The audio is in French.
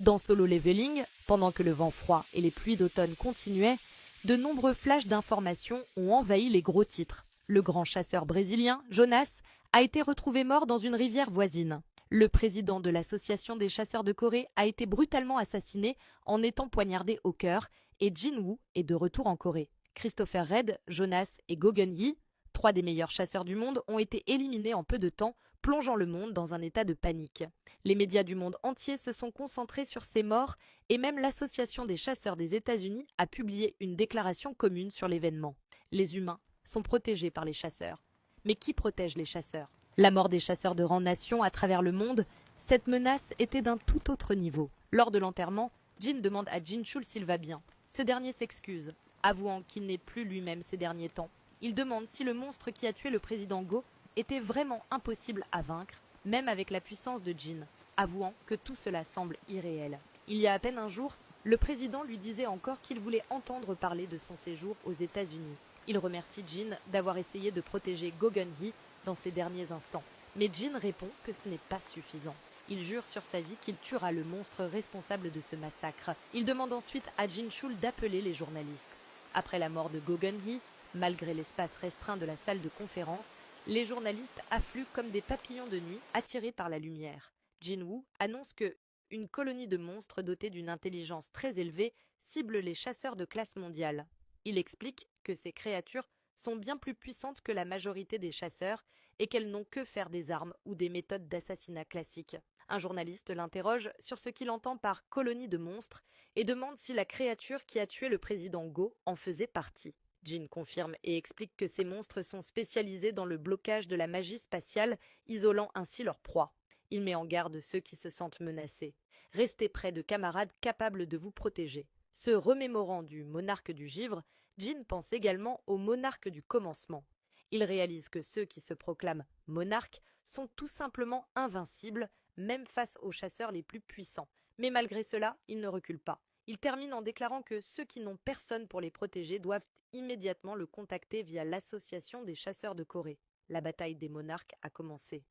Dans Solo Leveling, pendant que le vent froid et les pluies d'automne continuaient, de nombreux flashs d'informations ont envahi les gros titres. Le grand chasseur brésilien, Jonas, a été retrouvé mort dans une rivière voisine. Le président de l'association des chasseurs de Corée a été brutalement assassiné en étant poignardé au cœur et Jin-woo est de retour en Corée. Christopher Red, Jonas et Gogun Yi, trois des meilleurs chasseurs du monde, ont été éliminés en peu de temps, plongeant le monde dans un état de panique. Les médias du monde entier se sont concentrés sur ces morts et même l'Association des chasseurs des États-Unis a publié une déclaration commune sur l'événement. Les humains sont protégés par les chasseurs. Mais qui protège les chasseurs? La mort des chasseurs de rang nation à travers le monde, cette menace était d'un tout autre niveau. Lors de l'enterrement, Jin demande à Jin-chul s'il va bien. Ce dernier s'excuse, avouant qu'il n'est plus lui-même ces derniers temps. Il demande si le monstre qui a tué le président Go était vraiment impossible à vaincre, même avec la puissance de Jin, avouant que tout cela semble irréel. Il y a à peine un jour, le président lui disait encore qu'il voulait entendre parler de son séjour aux États-Unis. Il remercie Jin d'avoir essayé de protéger Gogun-hee dans ses derniers instants. Mais Jin répond que ce n'est pas suffisant. Il jure sur sa vie qu'il tuera le monstre responsable de ce massacre. Il demande ensuite à Jin-chul d'appeler les journalistes. Après la mort de Gogun-hee, malgré l'espace restreint de la salle de conférence, les journalistes affluent comme des papillons de nuit attirés par la lumière. Jin-woo annonce que une colonie de monstres dotés d'une intelligence très élevée cible les chasseurs de classe mondiale. Il explique que ces créatures sont bien plus puissantes que la majorité des chasseurs et qu'elles n'ont que faire des armes ou des méthodes d'assassinat classiques. Un journaliste l'interroge sur ce qu'il entend par colonie de monstres et demande si la créature qui a tué le président Go en faisait partie. Jin confirme et explique que ces monstres sont spécialisés dans le blocage de la magie spatiale, isolant ainsi leur proie. Il met en garde ceux qui se sentent menacés. Restez près de camarades capables de vous protéger. Se remémorant du monarque du givre, Jin pense également au monarque du commencement. Il réalise que ceux qui se proclament monarques sont tout simplement invincibles, même face aux chasseurs les plus puissants. Mais malgré cela, il ne recule pas. Il termine en déclarant que ceux qui n'ont personne pour les protéger doivent immédiatement le contacter via l'association des chasseurs de Corée. La bataille des monarques a commencé.